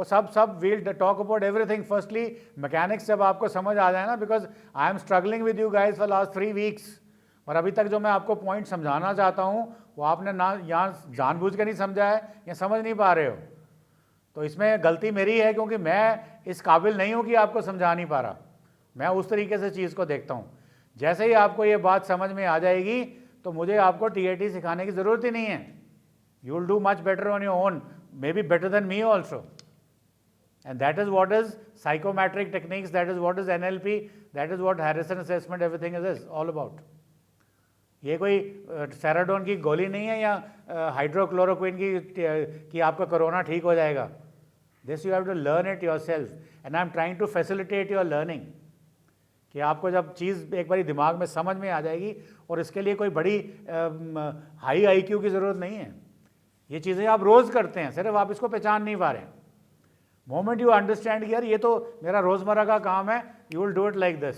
सब we'll talk about everything. Firstly mechanics जब आपको समझ आ जाए ना, because I am struggling with you guys for last 3 weeks, और अभी तक जो मैं आपको पॉइंट समझाना चाहता हूँ वो आपने ना यहाँ जानबूझ के नहीं समझा है या समझ नहीं पा रहे हो। तो इसमें गलती मेरी है, क्योंकि मैं इस काबिल नहीं हूँ कि आपको समझा नहीं पा रहा। मैं उस तरीके से चीज़ को देखता हूँ। जैसे ही आपको ये बात समझ में आ जाएगी तो मुझे आपको TAT सिखाने की ज़रूरत ही नहीं है। You will do much better on your own, may be better than me also. And that is what is psychometric techniques, that is what is NLP, that is what Harrison assessment, everything is all about. ये कोई सेराडोन की गोली नहीं है या hydrochloroquine की कि आपका कोरोना ठीक हो जाएगा। This you have to learn it yourself, and I am trying to facilitate your learning, कि आपको जब चीज़ एक बारी दिमाग में समझ में आ जाएगी, और इसके लिए कोई बड़ी हाई IQ की ज़रूरत नहीं है। ये चीज़ें आप रोज़ करते हैं, सिर्फ आप इसको पहचान नहीं पा रहे हैं। मोमेंट यू अंडरस्टैंड यार ये तो मेरा रोज़मर्रा का काम है, you will do it like this.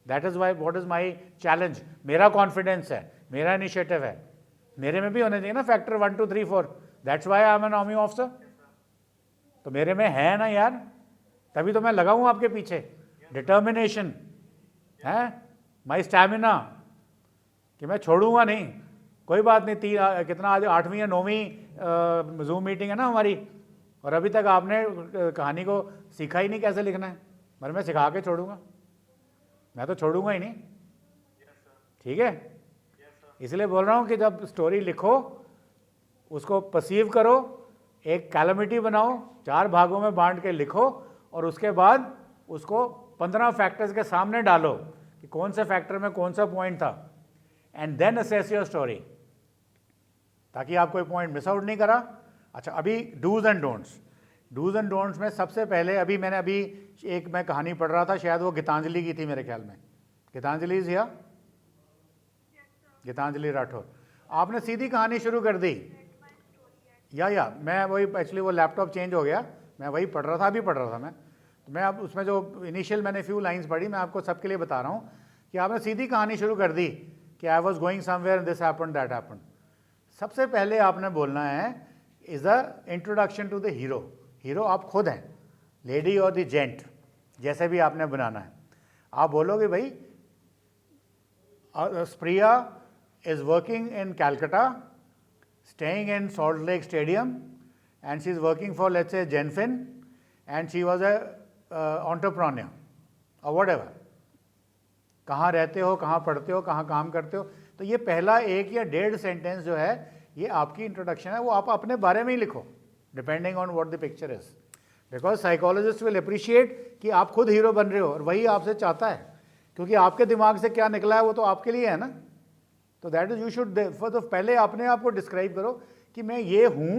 That is why what is my challenge. मेरा कॉन्फिडेंस है, मेरा इनिशिएटिव है, मेरे में भी होने चाहिए ना factor 1 2 3 4। That's why I am an army officer. तो मेरे में है ना यार, तभी तो मैं लगा हूँ आपके पीछे। डिटर्मिनेशन है, माई स्टैमिना, कि मैं छोड़ूंगा नहीं। कोई बात नहीं, कितना आज 8वीं या 9वीं जूम मीटिंग है ना हमारी, और अभी तक आपने कहानी को सीखा ही नहीं कैसे लिखना है। मगर मैं सिखा के छोड़ूंगा, मैं तो छोड़ूंगा ही नहीं। ठीक है, इसलिए बोल रहा हूँ कि जब स्टोरी लिखो उसको परसीव करो, एक कैलेमिटी बनाओ, 4 भागों में बांट के लिखो, और उसके बाद उसको 15 फैक्टर्स के सामने डालो कि कौन से फैक्टर में कौन सा पॉइंट था, and then assess your story, ताकि आप कोई पॉइंट मिस आउट नहीं करा। अच्छा, अभी dos and don'ts. Dos and don'ts में सबसे पहले मैंने एक मैं कहानी पढ़ रहा था, शायद वो गीतांजलि की थी मेरे ख्याल में। Geetanjali is here, Geetanjali Rathore. आपने सीधी कहानी शुरू कर दी। या मैं वही, एक्चुअली वो लैपटॉप चेंज हो गया, मैं वही पढ़ रहा था, अभी पढ़ रहा था मैं। तो मैं अब उसमें जो इनिशियल मैंने फ्यू लाइंस पढ़ी, मैं आपको सबके लिए बता रहा हूँ कि आपने सीधी कहानी शुरू कर दी कि I was going somewhere this happened that happened. सबसे पहले आपने बोलना है is a introduction to the hero. Hero आप खुद हैं, लेडी और द जेंट, जैसे भी आपने बनाना है। आप बोलोगे भाई Supriya is working in Calcutta, staying in Salt Lake Stadium, and she's working for, let's say, Genfin, and she was a entrepreneur or whatever. कहाँ रहते हो, कहाँ पढ़ते हो, कहाँ काम करते हो। तो ये पहला 1 या 1.5 सेंटेंस जो है, ये आपकी इंट्रोडक्शन है, वो आप अपने बारे में ही लिखो, depending on what the picture is. Because psychologist will appreciate कि आप खुद हीरो बन रहे हो, और वही आपसे चाहता है, क्योंकि आपके दिमाग से क्या निकला है वो तो आपके लिए है ना। तो दैट इज यू शुड तो पहले अपने आप को डिस्क्राइब करो कि मैं ये हूँ,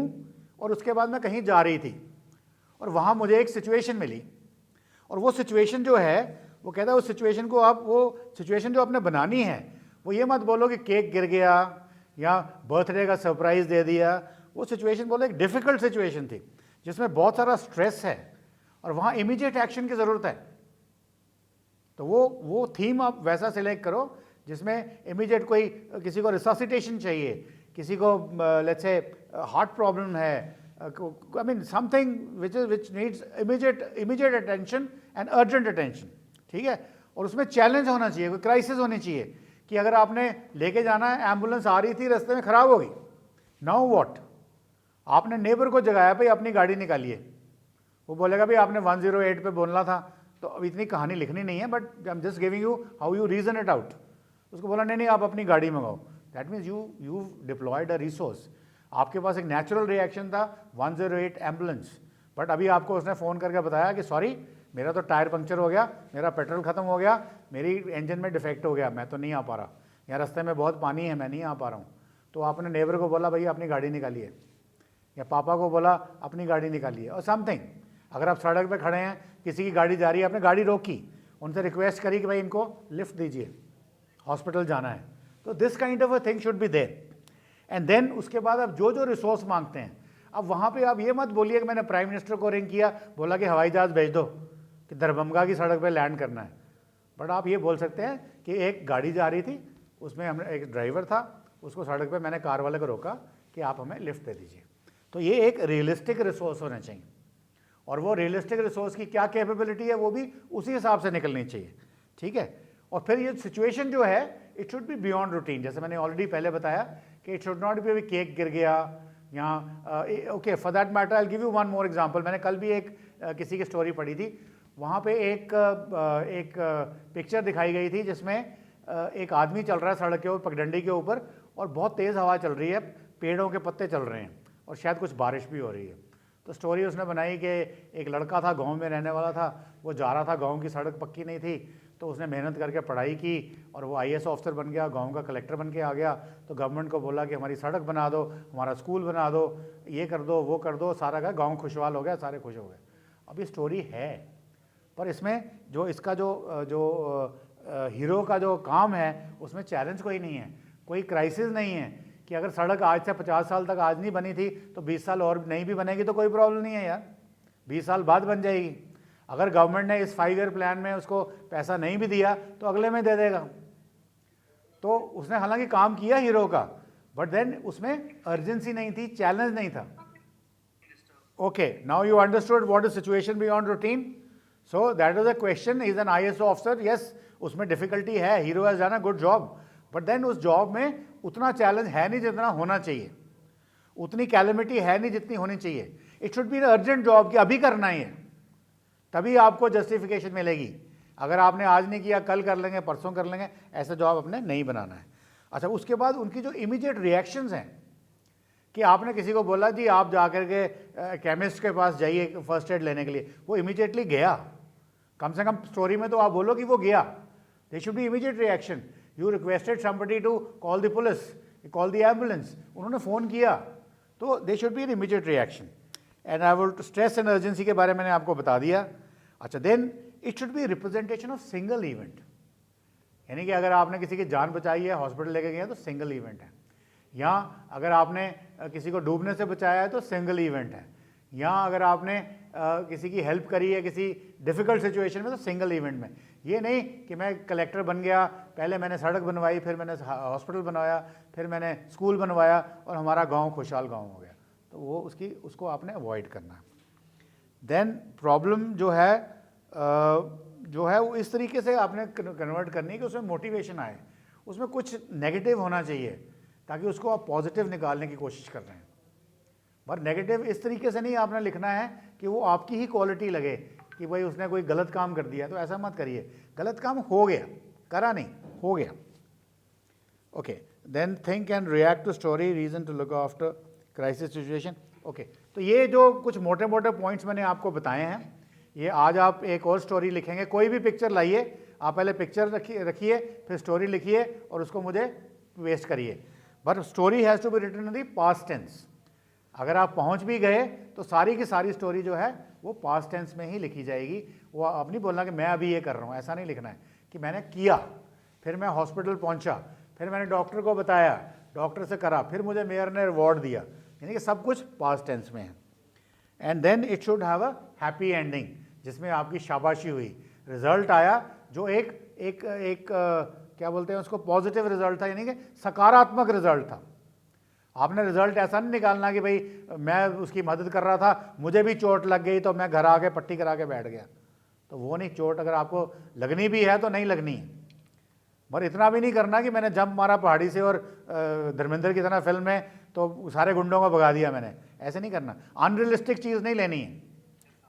और उसके बाद मैं कहीं जा रही थी और वहाँ मुझे एक सिचुएशन मिली, और वो सिचुएशन जो है वो कहता है उस सिचुएशन को आप, वो सिचुएशन जो आपने बनानी है, वो ये मत बोलो कि केक गिर गया या बर्थडे का सरप्राइज़ दे दिया। वो सिचुएशन बोलो एक डिफ़िकल्ट सिचुएशन थी जिसमें बहुत सारा स्ट्रेस है और वहाँ इमीडिएट एक्शन की ज़रूरत है। तो वो थीम आप वैसा सिलेक्ट करो जिसमें इमीडिएट कोई, किसी को रिससिटेशन चाहिए, किसी को लेट्स से हार्ट प्रॉब्लम है, I mean something which needs immediate attention and urgent attention. ठीक है, और उसमें चैलेंज होना चाहिए, कोई क्राइसिस होनी चाहिए कि अगर आपने लेके जाना है, एम्बुलेंस आ रही थी, रास्ते में ख़राब हो गई, नाउ व्हाट। आपने नेबर को जगाया, भाई अपनी गाड़ी निकालिए, वो बोलेगा भाई आपने 108 पे बोलना था। तो अब इतनी कहानी लिखनी नहीं है, but I am just giving you how you reason it out. उसको बोला नहीं आप अपनी गाड़ी मंगाओ। That means you deployed a resource. आपके पास एक नेचुरल रिएक्शन था 108 एम्बुलेंस, बट अभी आपको उसने फ़ोन करके बताया कि सॉरी मेरा तो टायर पंक्चर हो गया, मेरा पेट्रोल ख़त्म हो गया, मेरी इंजन में डिफेक्ट हो गया, मैं तो नहीं आ पा रहा, या रास्ते में बहुत पानी है, मैं नहीं आ पा रहा हूँ। तो आपने नेबर को बोला भैया अपनी गाड़ी निकालिए, या पापा को बोला अपनी गाड़ी निकालिए, और समथिंग। अगर आप सड़क पे खड़े हैं, किसी की गाड़ी जा रही है, आपने गाड़ी रोकी, उनसे रिक्वेस्ट करी कि भाई इनको लिफ्ट दीजिए, हॉस्पिटल जाना है। तो this kind of a thing should be there. And then उसके बाद आप जो रिसोर्स मांगते हैं, अब वहाँ पे आप ये मत बोलिए कि मैंने प्राइम मिनिस्टर को रिंग किया, बोला कि हवाई जहाज़ भेज दो कि दरभंगा की सड़क पे लैंड करना है। बट आप ये बोल सकते हैं कि एक गाड़ी जा रही थी, उसमें हमने एक ड्राइवर था, उसको सड़क पे मैंने कार वाले को रोका कि आप हमें लिफ्ट दे दीजिए। तो ये एक रियलिस्टिक रिसोर्स होना चाहिए। और वो रियलिस्टिक रिसोर्स की क्या कैपेबिलिटी है वो भी उसी हिसाब से निकलनी चाहिए, ठीक है। और फिर ये सिचुएशन जो है it should B beyond routine, जैसे मैंने ऑलरेडी पहले बताया कि इट शुड नॉट बी अभी केक गिर गया यहाँ, okay for that matter I give you one more example. मैंने कल भी एक किसी की स्टोरी पढ़ी थी, वहाँ पे एक पिक्चर दिखाई गई थी जिसमें एक आदमी चल रहा है सड़क के ऊपर, पगडंडी के ऊपर, और बहुत तेज़ हवा चल रही है, पेड़ों के पत्ते चल रहे हैं और शायद कुछ बारिश भी हो रही है। तो स्टोरी उसने बनाई कि एक लड़का था, गांव में रहने वाला था, वो जा रहा था, गांव की सड़क पक्की नहीं थी, तो उसने मेहनत करके पढ़ाई की और वो आईएएस ऑफिसर बन गया, गांव का कलेक्टर बन के आ गया। तो गवर्नमेंट को बोला कि हमारी सड़क बना दो, हमारा स्कूल बना दो, ये कर दो, वो कर दो, सारा का गाँव खुशहाल हो गया, सारे खुश हो गए। अब ये स्टोरी है, पर इसमें जो इसका जो हीरो का जो काम है उसमें चैलेंज कोई नहीं है, कोई क्राइसिस नहीं है कि अगर सड़क आज से 50 साल तक आज नहीं बनी थी तो 20 साल और नहीं भी बनेगी तो कोई प्रॉब्लम नहीं है यार, 20 साल बाद बन जाएगी। अगर गवर्नमेंट ने इस 5 ईयर प्लान में उसको पैसा नहीं भी दिया तो अगले में दे देगा। तो उसने हालांकि काम किया हीरो का, बट देन उसमें अर्जेंसी नहीं थी, चैलेंज नहीं था। Okay, now you understood what is situation beyond routine. So that is a question, is an IAS officer, yes उसमें डिफिकल्टी है, hero has done a good job, but then उस job में उतना challenge है नहीं जितना होना चाहिए, उतनी कैलेमिटी है नहीं जितनी होनी चाहिए। It should B urgent job कि अभी करना ही है, तभी आपको जस्टिफिकेशन मिलेगी। अगर आपने आज नहीं किया, कल कर लेंगे, परसों कर लेंगे, ऐसा जॉब अपने नहीं बनाना है। अच्छा, उसके बाद उनकी जो इमीडिएट रिएक्शंस हैं कि आपने किसी को बोला जी आप जाकर के केमिस्ट के पास जाइए फर्स्ट एड लेने के लिए, वो इमीडिएटली गया। कम से कम स्टोरी में तो आप बोलो कि वो गया। They should be immediate reaction. You requested somebody to call the police, call the ambulance, उन्होंने फ़ोन किया, तो they should be an immediate reaction. And I will stress and urgency के बारे में मैंने आपको बता दिया। अच्छा, then it should be representation of single event, यानी कि अगर आपने किसी की जान बचाई है, हॉस्पिटल लेके गए तो सिंगल इवेंट है, या अगर आपने किसी को डूबने से बचाया है तो सिंगल इवेंट है, या अगर आपने किसी की हेल्प करी है किसी डिफ़िकल्ट सिचुएशन में तो सिंगल इवेंट में। ये नहीं कि मैं कलेक्टर बन गया, पहले मैंने सड़क बनवाई, फिर मैंने हॉस्पिटल बनवाया, फिर मैंने स्कूल बनवाया और हमारा गांव खुशहाल गांव हो गया, तो वो उसको आपने अवॉइड करना है। देन प्रॉब्लम जो है वो इस तरीके से आपने कन्वर्ट करनी है कि उसमें मोटिवेशन आए, उसमें कुछ नेगेटिव होना चाहिए ताकि उसको आप पॉजिटिव निकालने की कोशिश कर रहे हैं। पर नेगेटिव इस तरीके से नहीं आपने लिखना है कि वो आपकी ही क्वालिटी लगे कि भाई उसने कोई गलत काम कर दिया, तो ऐसा मत करिए। गलत काम हो गया, करा नहीं, हो गया। Okay, then think and react to story, reason to look after crisis situation. Okay, तो ये जो कुछ मोटे मोटे पॉइंट्स मैंने आपको बताए हैं, ये आज आप एक और स्टोरी लिखेंगे। कोई भी पिक्चर लाइए, आप पहले पिक्चर रखिए, फिर स्टोरी लिखिए और उसको मुझे पेस्ट करिए। But story has to be written in the past tense. अगर आप पहुंच भी गए तो सारी की सारी स्टोरी जो है वो पास्ट टेंस में ही लिखी जाएगी। वो आप नहीं बोलना कि मैं अभी ये कर रहा हूँ, ऐसा नहीं लिखना है कि मैंने किया, फिर मैं हॉस्पिटल पहुंचा, फिर मैंने डॉक्टर को बताया, डॉक्टर से करा, फिर मुझे मेयर ने रिवॉर्ड दिया, यानी कि सब कुछ पास्ट टेंस में है। And then it should have a happy ending, जिसमें आपकी शाबाशी हुई, रिजल्ट आया जो एक क्या बोलते हैं उसको, पॉजिटिव रिजल्ट था, यानी कि सकारात्मक रिजल्ट था। आपने रिजल्ट ऐसा नहीं निकालना कि भाई मैं उसकी मदद कर रहा था, मुझे भी चोट लग गई तो मैं घर आके पट्टी करा के बैठ गया, तो वो नहीं। चोट अगर आपको लगनी भी है तो नहीं लगनी है, पर इतना भी नहीं करना कि मैंने जंप मारा पहाड़ी से और धर्मेंद्र की तरह फिल्म में तो सारे गुंडों को भगा दिया मैंने, ऐसे नहीं करना। अनरियलिस्टिक चीज़ नहीं लेनी है,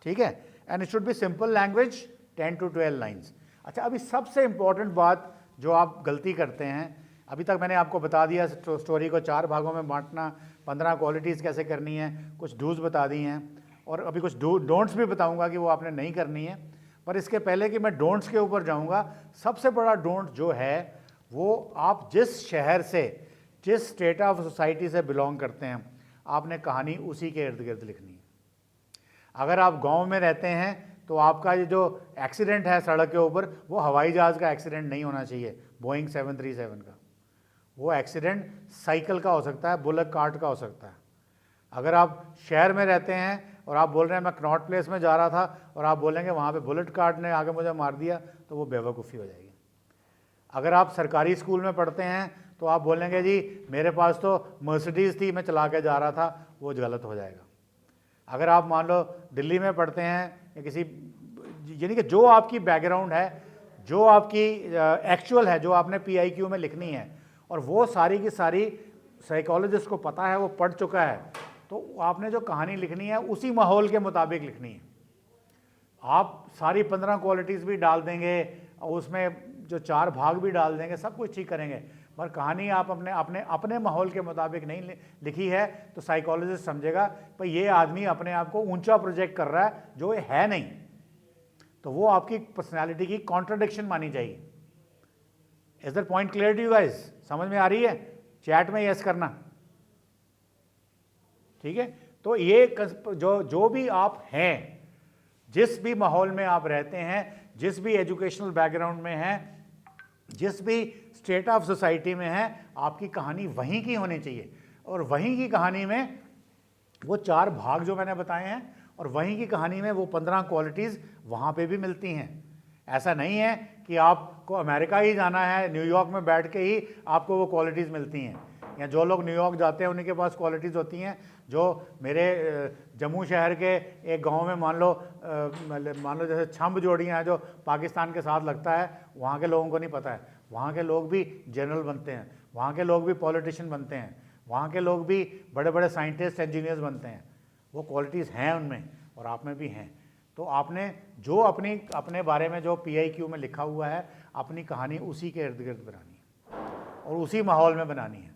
ठीक है। And it should B simple language, 10 to 12 lines. अच्छा, अभी सबसे इंपॉर्टेंट बात जो आप गलती करते हैं, अभी तक मैंने आपको बता दिया स्टोरी को 4 भागों में बांटना, 15 क्वालिटीज़ कैसे करनी है, कुछ डूज बता दी हैं, और अभी कुछ डोंट्स भी बताऊंगा कि वो आपने नहीं करनी है। पर इसके पहले कि मैं डोंट्स के ऊपर जाऊंगा, सबसे बड़ा डोंट जो है वो आप जिस शहर से, जिस स्टेट ऑफ सोसाइटी से बिलोंग करते हैं, आपने कहानी उसी के इर्द गिर्द लिखनी है। अगर आप गाँव में रहते हैं तो आपका ये जो एक्सीडेंट है सड़क के ऊपर, वो हवाई जहाज़ का एक्सीडेंट नहीं होना चाहिए, बोइंग 737 का। वो एक्सीडेंट साइकिल का हो सकता है, बुलेट कार्ट का हो सकता है। अगर आप शहर में रहते हैं और आप बोल रहे हैं मैं कनॉट प्लेस में जा रहा था, और आप बोलेंगे वहाँ पे बुलेट कार्ट ने आगे मुझे मार दिया, तो वो बेवकूफ़ी हो जाएगी। अगर आप सरकारी स्कूल में पढ़ते हैं तो आप बोलेंगे जी मेरे पास तो मर्सिडीज़ थी, मैं चला के जा रहा था, वो गलत हो जाएगा। अगर आप मान लो दिल्ली में पढ़ते हैं या किसी, यानी कि जो आपकी बैकग्राउंड है, जो आपकी एक्चुअल है, जो आपने PIQ में लिखनी है, और वो सारी की सारी साइकोलॉजिस्ट को पता है, वो पढ़ चुका है, तो आपने जो कहानी लिखनी है उसी माहौल के मुताबिक लिखनी है। आप सारी 15 क्वालिटीज़ भी डाल देंगे और उसमें जो 4 भाग भी डाल देंगे, सब कुछ ठीक करेंगे, पर कहानी आप अपने अपने अपने माहौल के मुताबिक नहीं लिखी है तो साइकोलॉजिस्ट समझेगा भाई ये आदमी अपने आप को ऊंचा प्रोजेक्ट कर रहा है जो ये है नहीं, तो वो आपकी पर्सनैलिटी की कॉन्ट्रडिक्शन मानी जाएगी। Is that point clear to you guys? समझ में आ रही है? चैट में यस करना, ठीक है। तो ये जो भी आप हैं, जिस भी माहौल में आप रहते हैं, जिस भी एजुकेशनल बैकग्राउंड में हैं, जिस भी स्टेट ऑफ सोसाइटी में है, आपकी कहानी वहीं की होनी चाहिए। और वहीं की कहानी में वो 4 भाग जो मैंने बताए हैं, और वहीं की कहानी में वो 15 क्वालिटीज़ वहाँ पे भी मिलती हैं। ऐसा नहीं है कि आपको अमेरिका ही जाना है, न्यूयॉर्क में बैठ के ही आपको वो क्वालिटीज़ मिलती हैं, या जो लोग न्यूयॉर्क जाते हैं उनके पास क्वालिटीज़ होती हैं जो मेरे जम्मू शहर के एक गांव में मान लो जैसे छंब जोड़ियाँ हैं जो पाकिस्तान के साथ लगता है, वहाँ के लोगों को नहीं पता है। वहाँ के लोग भी जनरल बनते हैं, वहाँ के लोग भी पॉलिटिशियन बनते हैं, वहाँ के लोग भी बड़े बड़े साइंटिस्ट इंजीनियर्स बनते हैं। वो क्वालिटीज़ हैं उनमें और आप में भी हैं। तो आपने जो अपने बारे में जो PIQ में लिखा हुआ है, अपनी कहानी उसी के इर्द गिर्द बनानी है और उसी माहौल में बनानी है।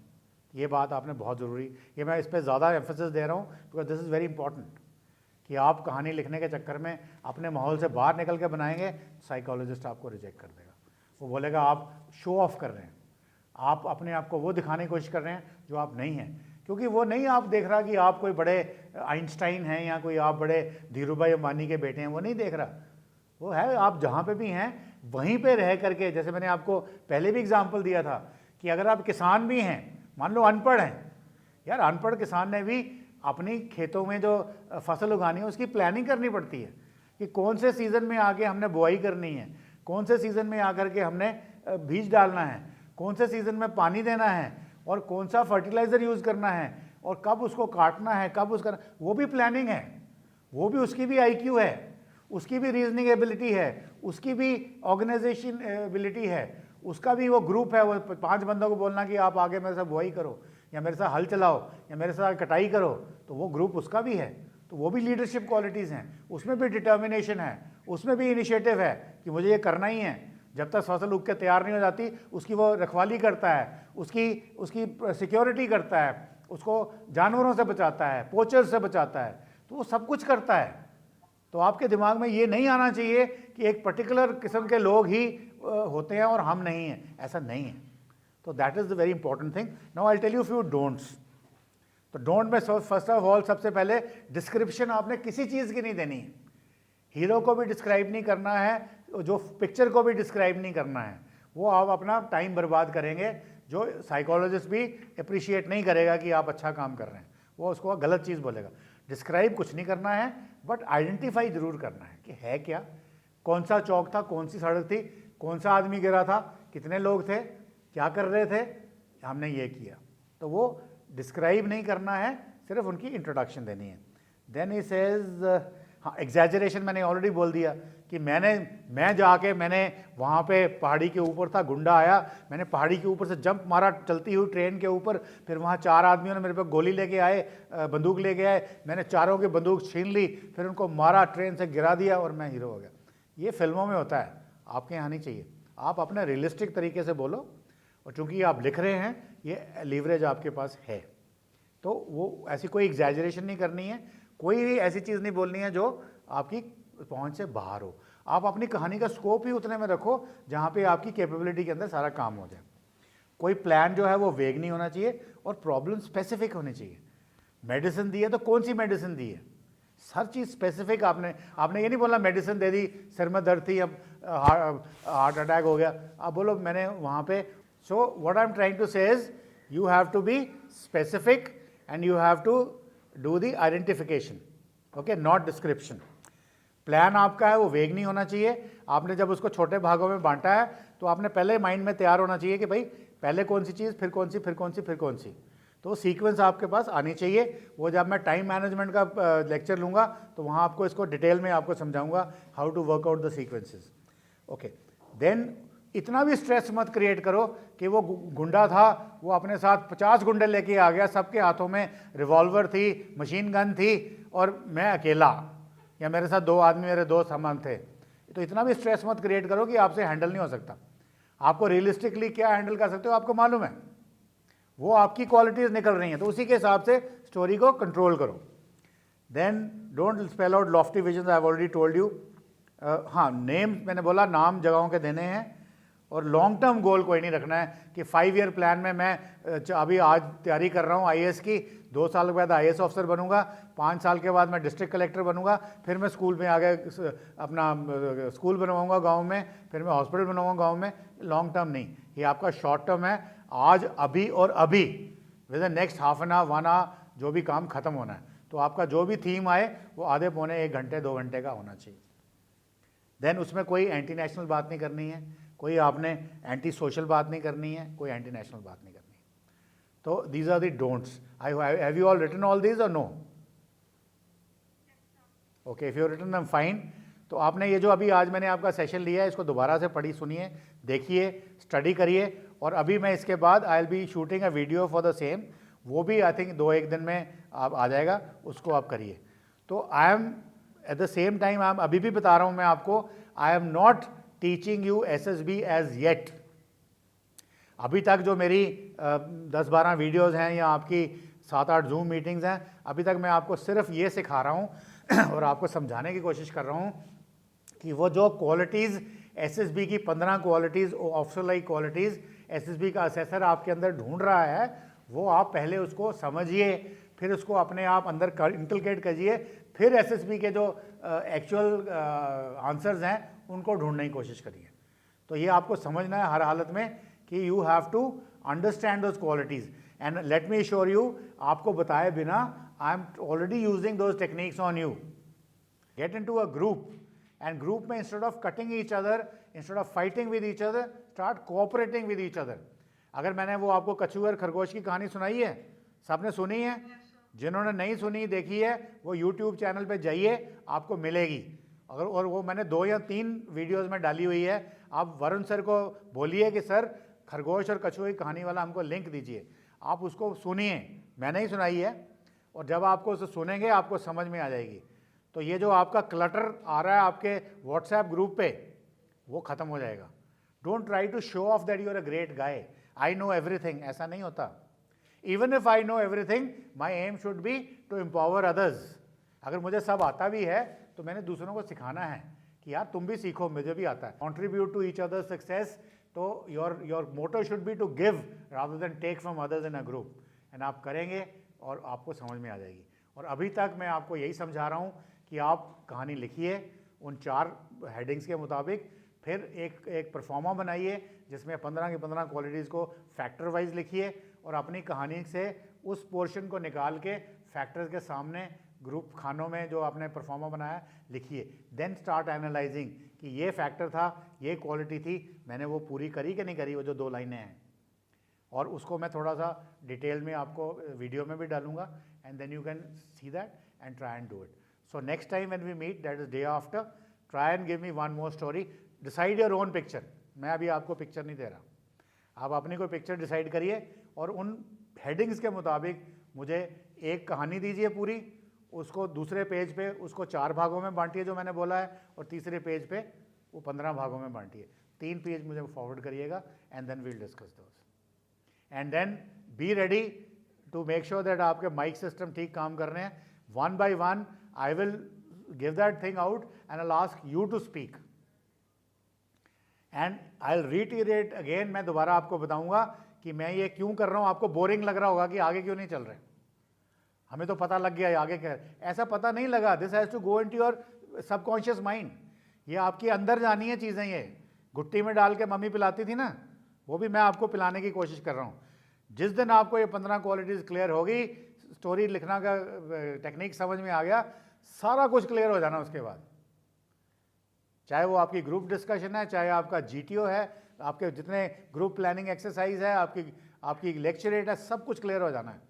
ये बात आपने बहुत ज़रूरी, ये मैं इस पर ज़्यादा एम्फेसिस दे रहा हूँ because this is very important कि आप कहानी लिखने के चक्कर में अपने माहौल से बाहर निकल के बनाएंगे, साइकोलॉजिस्ट आपको रिजेक्ट कर देगा। वो बोलेगा आप शो ऑफ कर रहे हैं, आप अपने आप को वो दिखाने की कोशिश कर रहे हैं जो आप नहीं हैं, क्योंकि वो नहीं आप देख रहा कि आप कोई बड़े आइंस्टाइन हैं या कोई आप बड़े धीरूभाई अंबानी के बेटे हैं, वो नहीं देख रहा। वो है आप जहाँ पे भी हैं वहीं पे रह करके, जैसे मैंने आपको पहले भी एग्जांपल दिया था कि अगर आप किसान भी हैं, मान लो अनपढ़ हैं, यार अनपढ़ किसान ने भी अपनी खेतों में जो फसल उगानी है उसकी प्लानिंग करनी पड़ती है कि कौन से सीज़न में आके हमने बुआई करनी है, कौन से सीज़न में आकर के हमने बीज डालना है, कौन से सीज़न में पानी देना है, और कौन सा फर्टिलाइज़र यूज़ करना है, और कब उसको काटना है, कब उसका, वो भी प्लानिंग है। वो भी, उसकी भी IQ है, उसकी भी रीजनिंग एबिलिटी है, उसकी भी ऑर्गेनाइजेशन एबिलिटी है, उसका भी वो ग्रुप है। वो 5 बंदों को बोलना कि आप आगे मेरे साथ बुआई करो या मेरे साथ हल चलाओ या मेरे साथ कटाई करो, तो वो ग्रुप उसका भी है। तो वो भी लीडरशिप क्वालिटीज़ हैं, उसमें भी डिटर्मिनेशन है, उसमें भी इनिशिएटिव है कि मुझे ये करना ही है। जब तक फसल उग के तैयार नहीं हो जाती उसकी वो रखवाली करता है, उसकी सिक्योरिटी करता है, उसको जानवरों से बचाता है, पोचर से बचाता है, तो वो सब कुछ करता है। तो आपके दिमाग में ये नहीं आना चाहिए कि एक पर्टिकुलर किस्म के लोग ही होते हैं और हम नहीं हैं, ऐसा नहीं है। तो that is the very important thing. Now I tell you few don'ts. तो डोंट में फर्स्ट ऑफ ऑल सबसे पहले डिस्क्रिप्शन आपने किसी चीज़ की नहीं देनी है। हीरो को भी डिस्क्राइब नहीं करना है, जो पिक्चर को भी डिस्क्राइब नहीं करना है, वो आप अपना टाइम बर्बाद करेंगे, जो साइकोलॉजिस्ट भी अप्रिशिएट नहीं करेगा कि आप अच्छा काम कर रहे हैं, वो उसको गलत चीज़ बोलेगा। डिस्क्राइब कुछ नहीं करना है, बट आइडेंटिफाई जरूर करना है कि है क्या, कौन सा चौक था, कौन सी सड़क थी, कौन सा आदमी गिरा था, कितने लोग थे, क्या कर रहे थे, हमने ये किया। तो वो डिस्क्राइब नहीं करना है, सिर्फ उनकी इंट्रोडक्शन देनी है। देन ही सेज, हाँ एग्जैजरेशन मैंने ऑलरेडी बोल दिया कि मैं जाके मैंने वहाँ पे पहाड़ी के ऊपर था, गुंडा आया, मैंने पहाड़ी के ऊपर से जंप मारा चलती हुई ट्रेन के ऊपर, फिर वहाँ 4 आदमियों ने मेरे पे गोली लेके आए, बंदूक लेके आए, मैंने चारों की बंदूक छीन ली, फिर उनको मारा, ट्रेन से गिरा दिया और मैं हीरो हो गया। ये फिल्मों में होता है, आपके यहाँ नहीं चाहिए। आप अपने रियलिस्टिक तरीके से बोलो, और चूँकि आप लिख रहे हैं, ये लीवरेज आपके पास है, तो वो ऐसी कोई एग्जैजरेशन नहीं करनी है, कोई भी ऐसी चीज़ नहीं बोलनी है जो आपकी पहुंच से बाहर हो। आप अपनी कहानी का स्कोप ही उतने में रखो जहाँ पे आपकी कैपेबिलिटी के अंदर सारा काम हो जाए। कोई प्लान जो है वो वेग नहीं होना चाहिए और प्रॉब्लम स्पेसिफिक होनी चाहिए। मेडिसिन दी है तो कौन सी मेडिसिन दी है, हर चीज़ स्पेसिफिक। आपने ये नहीं बोला मेडिसिन दे दी, सिर में दर्द थी, अब हार्ट अटैक हो गया, आप बोलो मैंने वहाँ पे। So what I am trying to say is you have to be specific and you have to do the identification, okay, not description. Plan आपका है वो वेग नहीं होना चाहिए। आपने जब उसको छोटे भागों में बांटा है तो आपने पहले माइंड में तैयार होना चाहिए कि भाई पहले कौन सी चीज़, फिर कौन सी, फिर कौन सी, फिर कौन सी। तो सीक्वेंस आपके पास आनी चाहिए। वो जब मैं टाइम मैनेजमेंट का लेक्चर लूँगा तो वहाँ आपको इसको डिटेल में आपको समझाऊंगा how to work out the sequences. Okay, then इतना भी स्ट्रेस मत क्रिएट करो कि वो गुंडा था, वो अपने साथ 50 गुंडे लेके आ गया, सबके हाथों में रिवॉल्वर थी, मशीन गन थी और मैं अकेला, या मेरे साथ 2 आदमी मेरे दोस्त हम थे। तो इतना भी स्ट्रेस मत क्रिएट करो कि आपसे हैंडल नहीं हो सकता। आपको रियलिस्टिकली क्या हैंडल कर सकते हो आपको मालूम है, वो आपकी क्वालिटीज निकल रही हैं, तो उसी के हिसाब से स्टोरी को कंट्रोल करो। Then don't spell out lofty vision, I have already told you. हाँ, नेम मैंने बोला, नाम जगहों के देने हैं, और लॉन्ग टर्म गोल कोई नहीं रखना है कि 5 ईयर प्लान में मैं अभी आज तैयारी कर रहा हूँ आईएएस की, 2 साल के बाद आईएएस ऑफिसर बनूंगा, 5 साल के बाद मैं डिस्ट्रिक्ट कलेक्टर बनूंगा, फिर मैं स्कूल में आगे अपना स्कूल बनवाऊंगा गांव में, फिर मैं हॉस्पिटल बनवाऊंगा गांव में। लॉन्ग टर्म नहीं, ये आपका शॉर्ट टर्म है, आज अभी और अभी, with the next half an hour 1 hour जो भी काम खत्म होना है। तो आपका जो भी थीम आए वो आधे पौने 1 घंटे 2 घंटे का होना चाहिए। देन उसमें कोई एंटी नेशनल बात नहीं करनी है, कोई आपने एंटी सोशल बात नहीं करनी है, कोई एंटी नेशनल बात नहीं करनी है। तो these are the don'ts. Have you all written all these और no? Okay, if you written them fine. तो आपने ये जो अभी आज मैंने आपका सेशन लिया है, इसको दोबारा से पढ़ी सुनिए, देखिए, स्टडी करिए, और अभी मैं इसके बाद I will be shooting a video for the same, वो भी आई थिंक 2-1 दिन में आप आ जाएगा, उसको आप करिए। तो I am at the same time, I am अभी भी बता रहा हूँ मैं आपको, I am not teaching you SSB as yet. अभी तक जो मेरी 10-12 वीडियोज़ हैं या आपकी 7-8 जूम मीटिंग्स हैं, अभी तक मैं आपको सिर्फ ये सिखा रहा हूँ और आपको समझाने की कोशिश कर रहा हूँ कि वो जो क्वालिटीज़ SSB की 15 qualities, officer like qualities SSB का असेसर आपके अंदर ढूंढ रहा है, वो आप पहले उसको समझिए, फिर उसको अपने आप अंदर इंकलकेट करिए, फिर SSB के जो एक्चुअल आंसर्स हैं उनको ढूंढने की कोशिश करिए। तो ये आपको समझना है हर हालत में कि you have to understand those qualities, and let me sure you, आपको बताए बिना I am already using those techniques on you. Get into a group, and group में instead of cutting each other, instead of fighting with each other, start cooperating with each other. अगर मैंने वो आपको कछुए और खरगोश की कहानी सुनाई है, सबने सुनी है? जिन्होंने नहीं सुनी देखी है, वो यूट्यूब चैनल पे जाइए, आपको मिलेगी। अगर और वो मैंने 2 या 3 वीडियोस में डाली हुई है। आप वरुण सर को बोलिए कि सर खरगोश और कछुए की कहानी वाला हमको लिंक दीजिए, आप उसको सुनिए, मैंने ही सुनाई है, और जब आपको उसे सुनेंगे आपको समझ में आ जाएगी। तो ये जो आपका क्लटर आ रहा है आपके व्हाट्सएप ग्रुप पे, वो ख़त्म हो जाएगा। Don't try to show off that you are a great guy, I know everything, ऐसा नहीं होता। Even if I know everything, my aim should be to empower others. अगर मुझे सब आता भी है तो मैंने दूसरों को सिखाना है कि यार तुम भी सीखो, मुझे भी आता है। Contribute to each other success. तो your motto should be to give rather than take from others in a group, and आप करेंगे और आपको समझ में आ जाएगी। और अभी तक मैं आपको यही समझा रहा हूँ कि आप कहानी लिखिए उन 4 हेडिंग्स के मुताबिक, फिर एक परफॉर्मा बनाइए जिसमें 15 की 15 क्वालिटीज़ को फैक्टर वाइज लिखिए, और अपनी कहानी से उस पोर्शन को निकाल के फैक्टर्स के सामने ग्रुप खानों में जो आपने परफॉर्मा बनाया लिखिए। देन स्टार्ट एनालाइजिंग कि ये फैक्टर था, ये क्वालिटी थी, मैंने वो पूरी करी कि नहीं करी, वो जो 2 लाइनें हैं। और उसको मैं थोड़ा सा डिटेल में आपको वीडियो में भी डालूंगा, and then you can see that and try and do it. So next time when we meet, that is day after, try and give me 1 more story, decide your own picture. मैं अभी आपको picture नहीं दे रहा, आप अपनी कोई picture decide करिए, और उन हेडिंग्स के मुताबिक मुझे एक कहानी दीजिए पूरी, उसको दूसरे पेज पे उसको 4 भागों में बांटिए जो मैंने बोला है, और तीसरे पेज पे वो 15 भागों में बांटिए। 3 पेज मुझे फॉरवर्ड करिएगा, and then we'll discuss those. And then be ready to make sure that आपके माइक सिस्टम ठीक काम कर रहे हैं। 1 by 1 I will give that thing out and I will ask you to speak, and I will reiterate again. मैं दोबारा आपको बताऊंगा कि मैं ये क्यों कर रहा हूँ। आपको बोरिंग लग रहा होगा कि आगे क्यों नहीं चल रहे, हमें तो पता लग गया आगे क्या। ऐसा पता नहीं लगा, this has to go into your subconscious mind. ये आपके अंदर जानी है चीज़ें, ये गुट्टी में डाल के मम्मी पिलाती थी ना, वो भी मैं आपको पिलाने की कोशिश कर रहा हूँ। जिस दिन आपको ये 15 क्वालिटीज़ क्लियर होगी, स्टोरी लिखना का टेक्निक समझ में आ गया, सारा कुछ क्लियर हो जाना उसके बाद। चाहे वो आपकी ग्रुप डिस्कशन है, चाहे आपका GTO है, आपके जितने ग्रुप प्लानिंग एक्सरसाइज है, आपकी लेक्चर रेट है, सब कुछ क्लियर हो जाना है।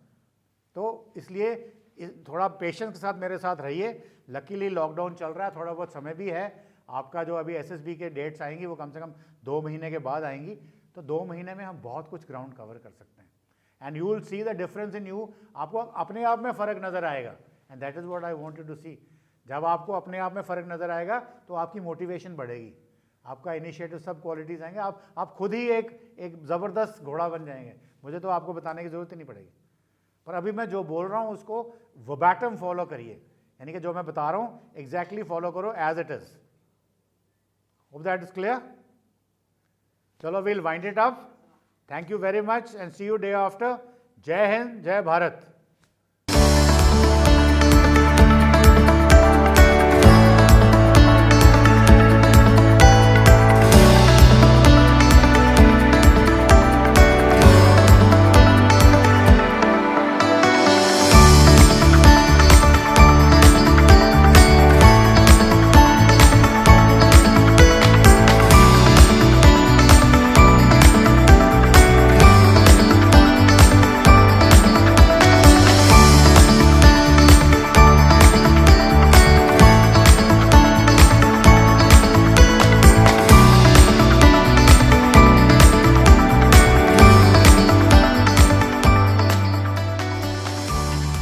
तो इसलिए थोड़ा पेशेंस के साथ मेरे साथ रहिए। लकीली लॉकडाउन चल रहा है, थोड़ा बहुत समय भी है। आपका जो अभी एसएसबी के डेट्स आएंगी वो कम से कम 2 महीने के बाद आएंगी, तो 2 महीने में हम बहुत कुछ ग्राउंड कवर कर सकते हैं। And you will see the difference in you, आपको अपने आप में फ़र्क नज़र आएगा। And that is what I want you to see. जब आपको अपने आप में फ़र्क नज़र आएगा तो आपकी मोटिवेशन बढ़ेगी, आपका इनिशिएटिव, सब क्वालिटीज़ आएंगे, आप खुद ही एक ज़बरदस्त घोड़ा बन जाएंगे। मुझे तो आपको बताने की ज़रूरत ही नहीं पड़ेगी। पर अभी मैं जो बोल रहा हूँ उसको वर्बैटम फॉलो करिए, यानी कि जो मैं बता रहा हूँ एग्जैक्टली फॉलो करो as it is. Hope that is clear. चलो we'll wind it up. Thank you very much and see you day after. Jai Hind, जय भारत।